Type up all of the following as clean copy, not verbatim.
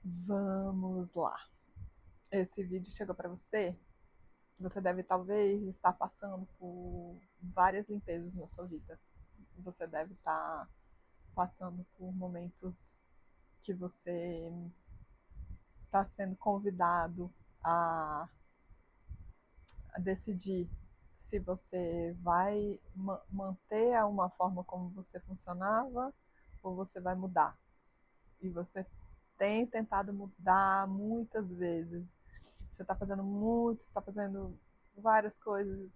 Vamos lá. Esse vídeo chegou para você. Você deve talvez estar passando por várias limpezas na sua vida. Você deve estar passando por momentos que você está sendo convidado a, a decidir se você vai manter uma forma como você funcionava ou você vai mudar. E você tem tentado mudar muitas vezes. Você está fazendo muito, está fazendo várias coisas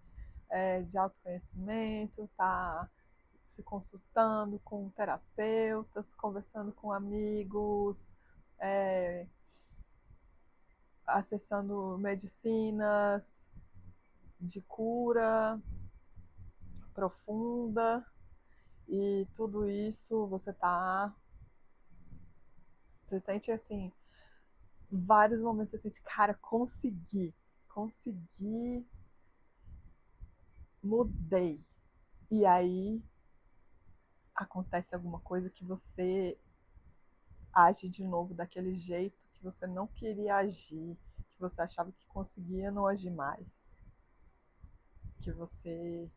de autoconhecimento, está se consultando com terapeutas, conversando com amigos, é, acessando medicinas de cura profunda, e tudo isso você sente assim, vários momentos você sente, cara, consegui, mudei. E aí acontece alguma coisa que você age de novo daquele jeito que você não queria agir, que você achava que conseguia não agir mais. Que você.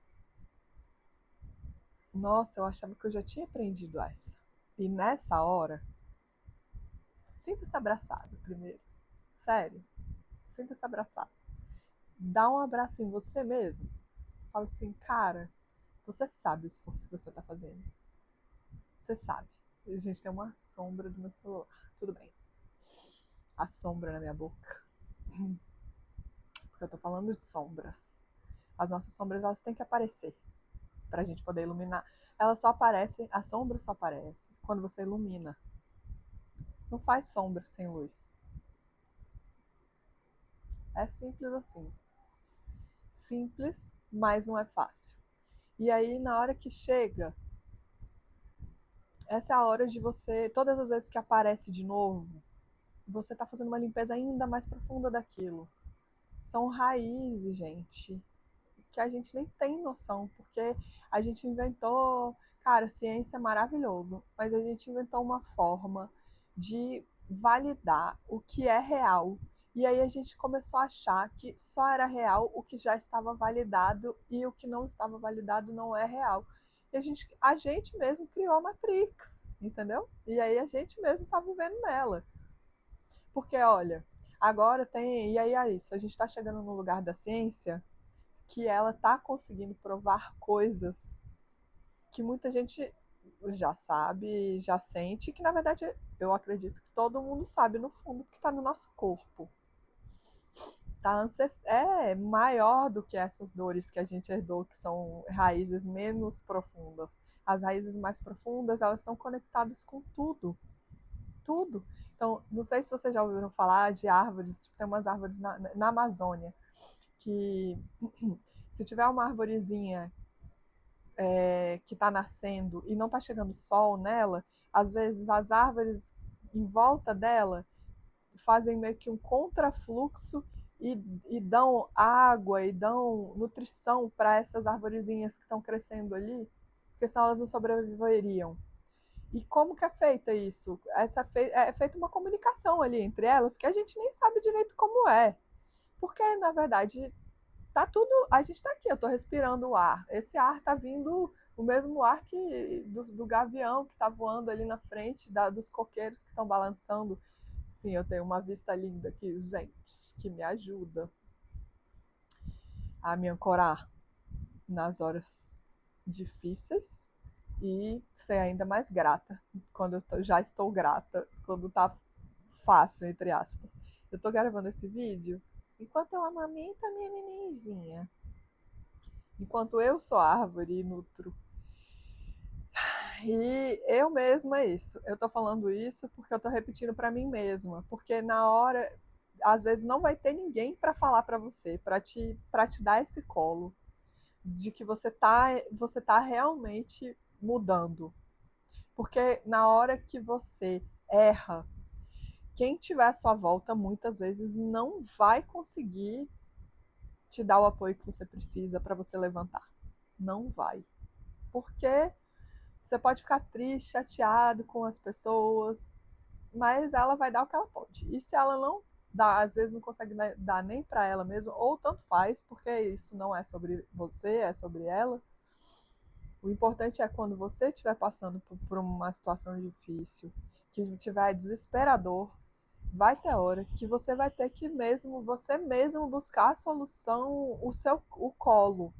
Nossa, eu achava que eu já tinha aprendido essa. E nessa hora, sinta-se abraçado primeiro. Sério, sinta-se abraçado. Dá um abraço em você mesmo. Fala assim, cara, você sabe o esforço que você está fazendo. Você sabe. A gente tem uma sombra do meu celular. Tudo bem. A sombra na minha boca. Porque eu tô falando de sombras. As nossas sombras, elas têm que aparecer pra gente poder iluminar. Elas só aparecem, a sombra só aparece quando você ilumina. Não faz sombra sem luz. É simples assim. Simples, mas não é fácil. E aí, na hora que chega, essa é a hora de você, todas as vezes que aparece de novo, você tá fazendo uma limpeza ainda mais profunda daquilo. São raízes, gente, que a gente nem tem noção, porque a gente inventou, cara, ciência é maravilhoso, mas a gente inventou uma forma de validar o que é real. E aí a gente começou a achar que só era real o que já estava validado e o que não estava validado não é real. E a gente mesmo criou a Matrix, entendeu? E aí a gente mesmo está vivendo nela. Porque, olha, agora tem. E aí é isso, a gente está chegando no lugar da ciência que ela está conseguindo provar coisas que muita gente já sabe, já sente, que na verdade eu acredito que todo mundo sabe no fundo, porque está no nosso corpo. Tá é maior do que essas dores que a gente herdou, que são raízes menos profundas. As raízes mais profundas, elas estão conectadas com tudo, tudo. Então, não sei se vocês já ouviram falar de árvores, tipo, tem umas árvores na Amazônia, que se tiver uma arvorezinha que está nascendo e não está chegando sol nela, às vezes as árvores em volta dela fazem meio que um contrafluxo e dão água e dão nutrição para essas arvorezinhas que estão crescendo ali, porque senão elas não sobreviveriam. E como que é feita isso? É feita uma comunicação ali entre elas que a gente nem sabe direito como é. Porque, na verdade, tá tudo. A gente tá aqui, eu tô respirando o ar. Esse ar tá vindo o mesmo ar que do gavião que tá voando ali na frente, dos coqueiros que estão balançando. Sim, eu tenho uma vista linda aqui, gente, que me ajuda a me ancorar nas horas difíceis e ser ainda mais grata quando já estou grata, quando tá fácil, entre aspas. Eu tô gravando esse vídeo enquanto eu amamento a minha nenenzinha. Enquanto eu sou árvore e nutro. E eu mesma é isso. Eu tô falando isso porque eu tô repetindo para mim mesma, porque na hora às vezes não vai ter ninguém para falar para você, para te dar esse colo de que você tá realmente mudando. Porque na hora que você erra, quem tiver à sua volta muitas vezes não vai conseguir te dar o apoio que você precisa para você levantar. Não vai. Porque você pode ficar triste, chateado com as pessoas, mas ela vai dar o que ela pode. E se ela não dá, às vezes não consegue dar nem para ela mesma, ou tanto faz, porque isso não é sobre você, é sobre ela. O importante é quando você estiver passando por uma situação difícil, que estiver desesperador, vai ter hora que você vai ter que você mesmo buscar a solução, o colo.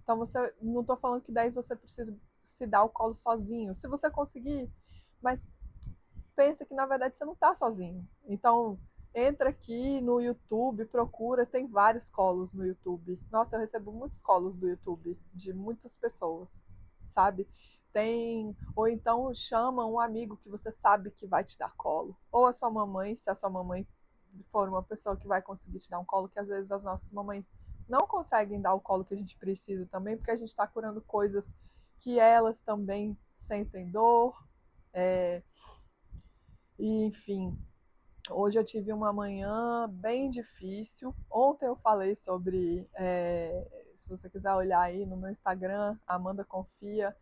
Então você não estou falando que daí você precisa se dar o colo sozinho. Se você conseguir, mas pensa que na verdade você não está sozinho. Então entra aqui no YouTube, procura, tem vários colos no YouTube. Nossa, eu recebo muitos colos do YouTube de muitas pessoas, sabe? Tem, ou então chama um amigo que você sabe que vai te dar colo, ou a sua mamãe, se a sua mamãe for uma pessoa que vai conseguir te dar um colo, que às vezes as nossas mamães não conseguem dar o colo que a gente precisa também, porque a gente está curando coisas que elas também sentem dor, é, e enfim, hoje eu tive uma manhã bem difícil. Ontem eu falei sobre, se você quiser olhar aí no meu Instagram, Amanda Confia,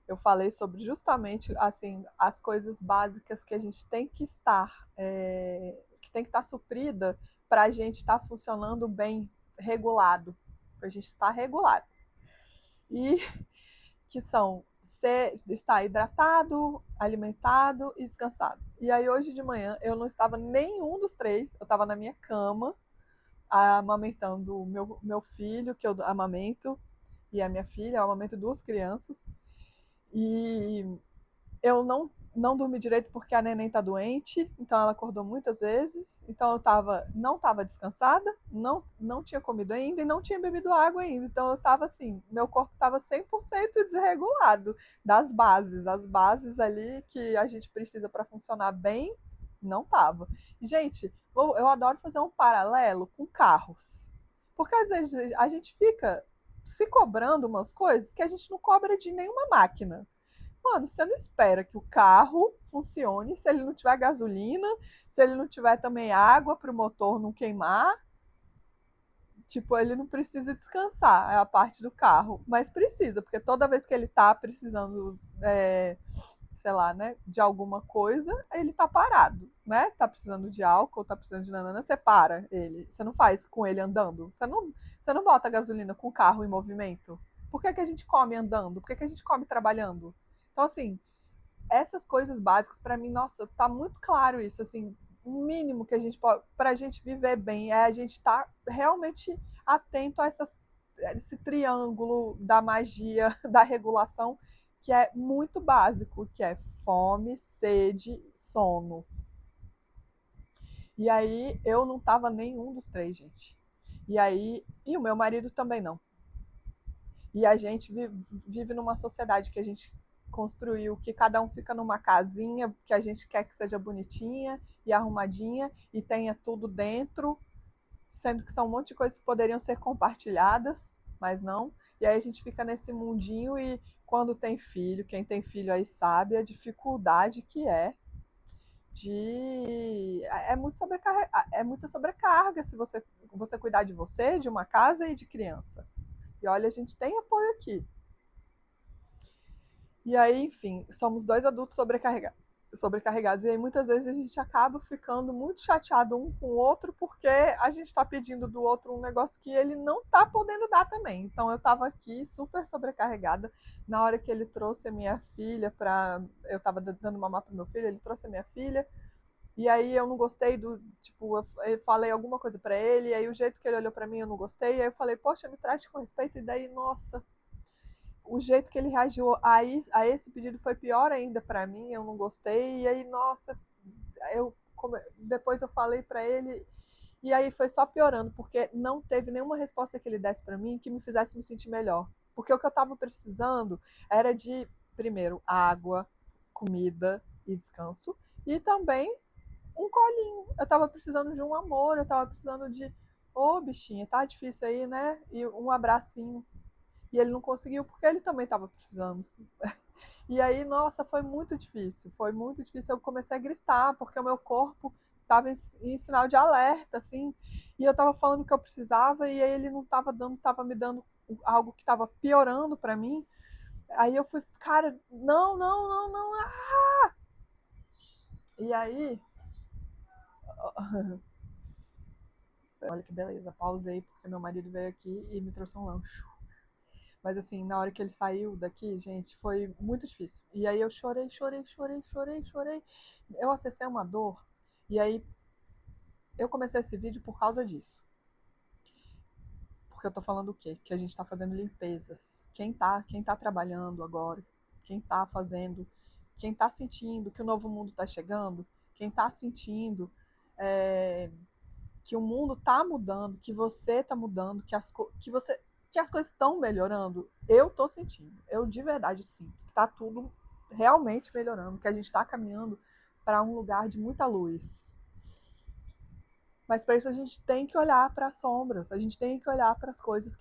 eu falei sobre justamente assim as coisas básicas que a gente tem que estar, que tem que estar suprida para a gente estar funcionando bem, regulado, para a gente estar regulado. E que são estar hidratado, alimentado e descansado. E aí hoje de manhã eu não estava nenhum dos três, eu estava na minha cama, amamentando o meu filho, que eu amamento, e a minha filha, eu amamento duas crianças, e eu não dormi direito porque a neném tá doente, então ela acordou muitas vezes, então não estava descansada, não tinha comido ainda e não tinha bebido água ainda, então eu estava assim, meu corpo estava 100% desregulado das bases, as bases ali que a gente precisa para funcionar bem, não tava. Gente, eu adoro fazer um paralelo com carros, porque às vezes a gente fica se cobrando umas coisas que a gente não cobra de nenhuma máquina. Mano, você não espera que o carro funcione se ele não tiver gasolina, se ele não tiver também água para o motor não queimar. Tipo, ele não precisa descansar, é a parte do carro, mas precisa, porque toda vez que ele tá precisando, sei lá, né, de alguma coisa, ele tá parado, né? Tá precisando de álcool, tá precisando de nanana, você para ele. Você não faz com ele andando. Você não bota gasolina com o carro em movimento. Por que, que a gente come andando? Por que, que a gente come trabalhando? Então, assim, essas coisas básicas, para mim, nossa, tá muito claro isso, assim, o mínimo que a gente pode, para a gente viver bem, é a gente estar tá realmente atento a esse triângulo da magia, da regulação, que é muito básico, que é fome, sede, sono. E aí eu não tava nenhum dos três, gente. E aí, e o meu marido também não. E a gente vive numa sociedade que a gente construiu, que cada um fica numa casinha que a gente quer que seja bonitinha e arrumadinha e tenha tudo dentro, sendo que são um monte de coisas que poderiam ser compartilhadas, mas não. E aí a gente fica nesse mundinho e quando tem filho, quem tem filho aí sabe a dificuldade que é de é muita sobrecarga se você cuidar de você, de uma casa e de criança. E olha, a gente tem apoio aqui. E aí, enfim, somos dois adultos sobrecarregados. E aí, muitas vezes, a gente acaba ficando muito chateado um com o outro porque a gente está pedindo do outro um negócio que ele não está podendo dar também. Então, eu estava aqui super sobrecarregada. Na hora que ele trouxe a minha filha para. Eu estava dando mamar para meu filho, ele trouxe a minha filha. E aí eu não gostei do, tipo, eu falei alguma coisa para ele, e aí o jeito que ele olhou para mim eu não gostei, e aí eu falei, poxa, me trate com respeito, e daí, nossa, o jeito que ele reagiu a esse pedido foi pior ainda para mim, eu não gostei, e aí, nossa, depois eu falei para ele, e aí foi só piorando, porque não teve nenhuma resposta que ele desse para mim que me fizesse me sentir melhor. Porque o que eu estava precisando era de, primeiro, água, comida e descanso, e também um colinho. Eu estava precisando de um amor, eu estava precisando de, ô bichinha, tá difícil aí, né? E um abracinho. E ele não conseguiu porque ele também estava precisando. E aí, nossa, foi muito difícil. Eu comecei a gritar porque o meu corpo estava em sinal de alerta, assim. E eu estava falando que eu precisava e aí ele não estava dando, estava me dando algo que estava piorando para mim. Aí eu fui, cara, não, não, não, não. E aí, olha que beleza, pausei porque meu marido veio aqui e me trouxe um lanche. Mas assim, na hora que ele saiu daqui, gente, foi muito difícil. E aí eu chorei, chorei, chorei, chorei, chorei. Eu acessei uma dor. E aí eu comecei esse vídeo por causa disso. Porque eu tô falando o quê? Que a gente tá fazendo limpezas. Quem tá trabalhando agora, quem tá fazendo, quem tá sentindo que o novo mundo tá chegando, quem tá sentindo é, que o mundo tá mudando, que você tá mudando, que as coisas estão melhorando, eu tô sentindo. Eu de verdade sinto que tá tudo realmente melhorando, que a gente tá caminhando para um lugar de muita luz. Mas para isso a gente tem que olhar para as sombras, a gente tem que olhar para as coisas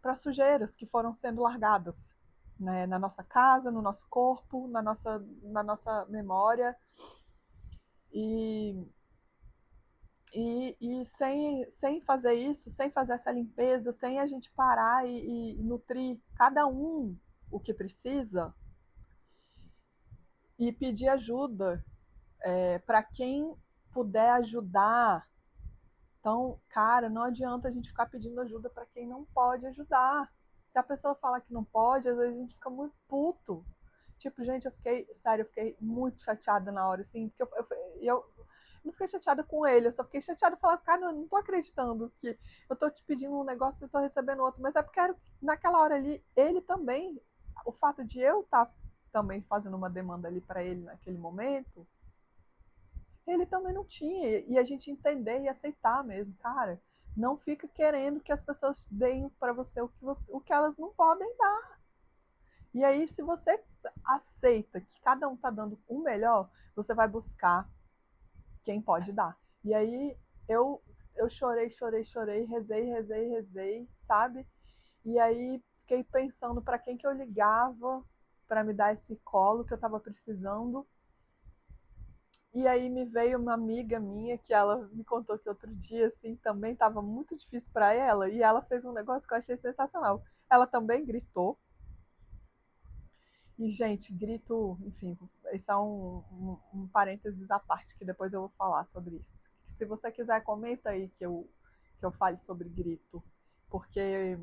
para as sujeiras que foram sendo largadas, né? Na nossa casa, no nosso corpo, na nossa memória. E, e sem fazer isso, sem fazer essa limpeza, sem a gente parar e nutrir cada um o que precisa e pedir ajuda para quem puder ajudar. Então, cara, não adianta a gente ficar pedindo ajuda para quem não pode ajudar. Se a pessoa falar que não pode, às vezes a gente fica muito puto. Tipo, gente, sério, eu fiquei muito chateada na hora, assim, porque eu não fiquei chateada com ele, eu só fiquei chateada falando, cara, eu não tô acreditando que eu tô te pedindo um negócio e eu tô recebendo outro, mas é porque naquela hora ali, ele também, o fato de eu estar também fazendo uma demanda ali para ele naquele momento, ele também não tinha. E a gente entender e aceitar mesmo, cara. Não fica querendo que as pessoas deem para o que elas não podem dar. E aí, se você aceita que cada um tá dando o melhor, você vai buscar quem pode dar. E aí eu chorei, chorei, chorei, rezei, rezei, rezei, sabe? E aí fiquei pensando para quem que eu ligava para me dar esse colo que eu estava precisando. E aí me veio uma amiga minha que ela me contou que outro dia assim também estava muito difícil para ela e ela fez um negócio que eu achei sensacional. Ela também gritou. E gente, grito, enfim, isso é um parênteses à parte que depois eu vou falar sobre isso. Se você quiser, comenta aí que eu fale sobre grito, porque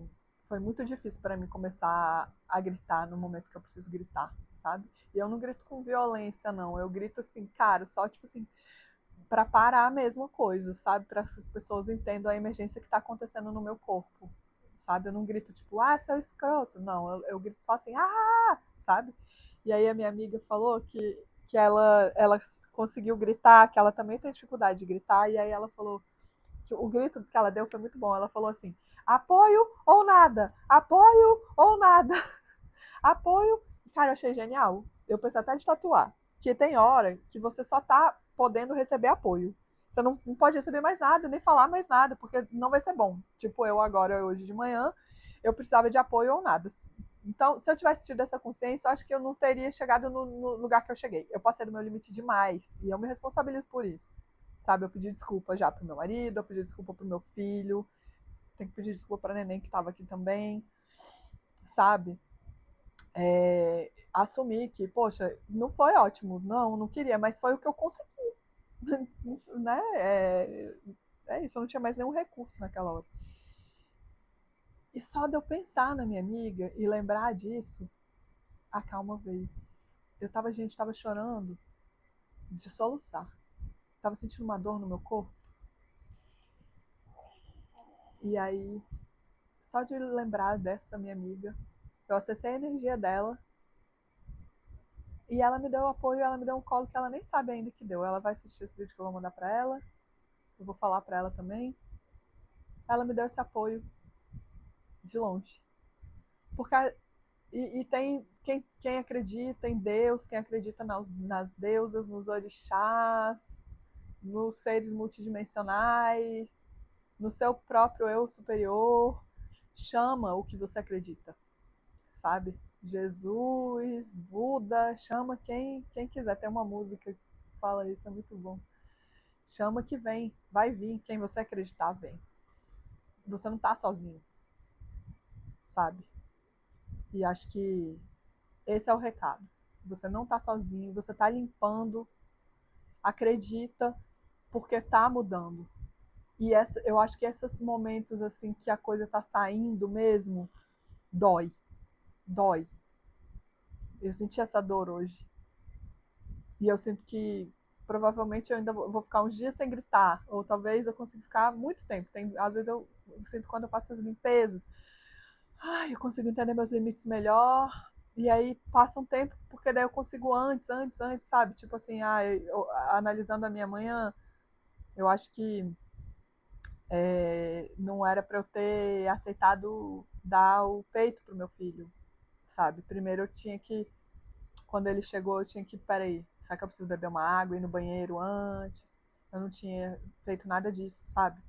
foi muito difícil para mim começar a gritar no momento que eu preciso gritar, sabe? E eu não grito com violência, não. Eu grito assim, cara, só tipo assim, para parar a mesma coisa, sabe? Para que as pessoas entendam a emergência que está acontecendo no meu corpo, sabe? Eu não grito tipo, ah, seu escroto. Não, eu grito só assim, ah, sabe? E aí a minha amiga falou que ela conseguiu gritar, que ela também tem dificuldade de gritar, e aí ela falou que o grito que ela deu foi muito bom. Ela falou assim: apoio ou nada, apoio ou nada, apoio. Cara, eu achei genial. Eu pensei até de tatuar. Que tem hora que você só tá podendo receber apoio. Você não pode receber mais nada, nem falar mais nada, porque não vai ser bom. Tipo, eu agora, hoje de manhã, eu precisava de apoio ou nada. Então, se eu tivesse tido essa consciência, eu acho que eu não teria chegado no lugar que eu cheguei. Eu passei do meu limite demais. E eu me responsabilizo por isso. Sabe, eu pedi desculpa já pro meu marido, eu pedi desculpa pro meu filho, tenho que pedir desculpa pra neném que tava aqui também, sabe? Assumir que, poxa, não foi ótimo, não queria, mas foi o que eu consegui, né? É isso, eu não tinha mais nenhum recurso naquela hora. E só de eu pensar na minha amiga e lembrar disso, a calma veio. Gente, tava chorando de soluçar. Tava sentindo uma dor no meu corpo. E aí, só de lembrar dessa minha amiga, eu acessei a energia dela e ela me deu apoio, ela me deu um colo que ela nem sabe ainda que deu. Ela vai assistir esse vídeo que eu vou mandar pra ela, eu vou falar pra ela também. Ela me deu esse apoio de longe. Porque e tem quem acredita em Deus, quem acredita nas deusas, nos orixás, nos seres multidimensionais, no seu próprio eu superior, chama o que você acredita, sabe? Jesus, Buda, chama quem quiser. Tem uma música que fala isso, é muito bom. Chama que vem, vai vir, quem você acreditar vem. Você não tá sozinho, sabe? E acho que esse é o recado. Você não está sozinho, você está limpando acredita, porque tá mudando. E eu acho que esses momentos assim que a coisa tá saindo mesmo, dói. Dói. Eu senti essa dor hoje. E eu sinto que provavelmente eu ainda vou ficar uns dias sem gritar. Ou talvez eu consiga ficar muito tempo. Às vezes eu sinto quando eu faço as limpezas. Ai, eu consigo entender meus limites melhor. E aí passa um tempo, porque daí eu consigo antes, sabe? Tipo assim, analisando a minha manhã, eu acho que não era para eu ter aceitado dar o peito pro meu filho, sabe? Primeiro eu tinha que, quando ele chegou, eu tinha que, peraí, será que eu preciso beber uma água, ir no banheiro antes? Eu não tinha feito nada disso, sabe?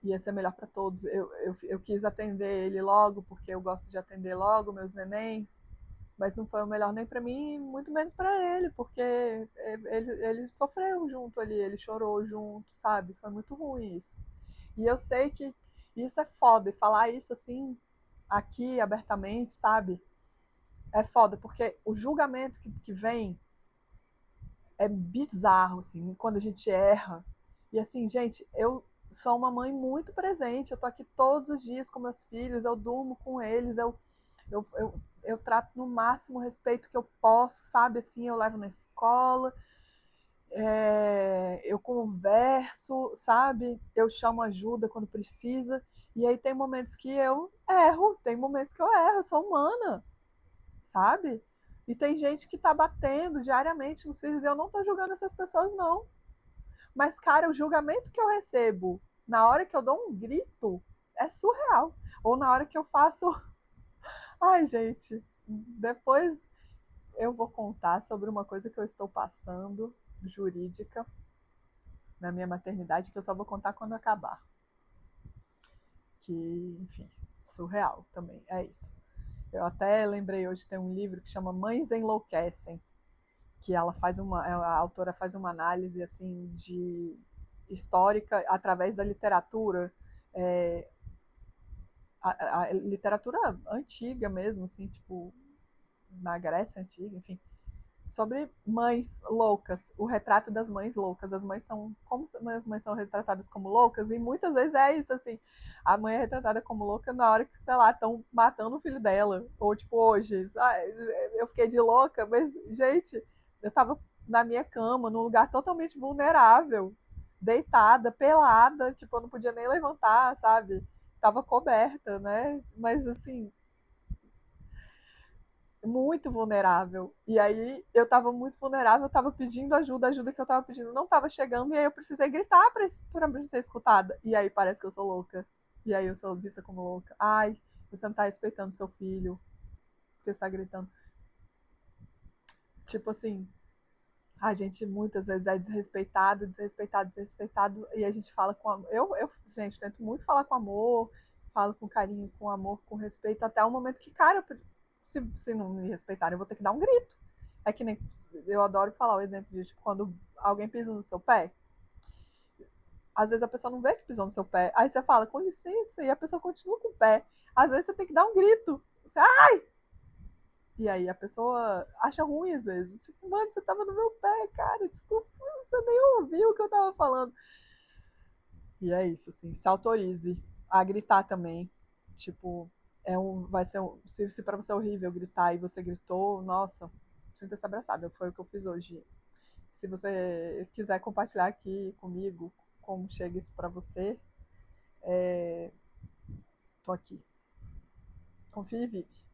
Ia ser melhor para todos. Eu quis atender ele logo, porque eu gosto de atender logo meus nenéns, mas não foi o melhor nem para mim, muito menos para ele, porque ele sofreu junto ali, ele chorou junto, sabe? Foi muito ruim isso. E eu sei que isso é foda, e falar isso assim, aqui abertamente, sabe? É foda, porque o julgamento que vem é bizarro, assim, quando a gente erra. E assim, gente, eu sou uma mãe muito presente, eu tô aqui todos os dias com meus filhos, eu durmo com eles, eu trato no máximo o respeito que eu posso, sabe? Assim, eu levo na escola, eu converso, sabe? Eu chamo ajuda quando precisa. E aí tem momentos que eu erro, tem momentos que eu erro, eu sou humana, sabe? E tem gente que tá batendo diariamente nos filhos e eu não tô julgando essas pessoas, não. Mas, cara, o julgamento que eu recebo na hora que eu dou um grito é surreal. Ou na hora que eu faço. Ai, gente, depois eu vou contar sobre uma coisa que eu estou passando, jurídica, na minha maternidade, que eu só vou contar quando acabar. Que, enfim, surreal também, é isso. Eu até lembrei hoje, tem um livro que chama Mães Enlouquecem, que ela faz a autora faz uma análise assim de histórica através da literatura, é, a literatura antiga mesmo, assim, tipo na Grécia antiga, enfim, sobre mães loucas, o retrato das mães loucas. As mães são como as mães são retratadas como loucas e muitas vezes é isso assim. A mãe é retratada como louca na hora que, sei lá, estão matando o filho dela, ou tipo hoje, eu fiquei de louca, mas gente, eu tava na minha cama, num lugar totalmente vulnerável, deitada, pelada, tipo, eu não podia nem levantar, sabe? Tava coberta, né? Mas assim, muito vulnerável. E aí eu tava muito vulnerável, eu tava pedindo ajuda, a ajuda que eu tava pedindo não tava chegando, e aí eu precisei gritar pra ser escutada. E aí parece que eu sou louca. E aí eu sou vista como louca. Ai, você não tá respeitando seu filho, porque você tá gritando. Tipo assim, a gente muitas vezes é desrespeitado, e a gente fala com amor. Gente, tento muito falar com amor, falo com carinho, com amor, com respeito, até o momento que, cara, se não me respeitarem, eu vou ter que dar um grito. É que nem eu adoro falar o exemplo de tipo, quando alguém pisa no seu pé, às vezes a pessoa não vê que pisou no seu pé, aí você fala, com licença, e a pessoa continua com o pé. Às vezes você tem que dar um grito. Você, e aí a pessoa acha ruim às vezes. Tipo, mano, você tava no meu pé, cara. Desculpa, você nem ouviu o que eu tava falando. E é isso, assim, se autorize a gritar também. Tipo, vai ser se para você é horrível gritar e você gritou, nossa, sinta-se abraçada. Foi o que eu fiz hoje. Se você quiser compartilhar aqui comigo como chega isso para você, tô aqui. Confie e vive.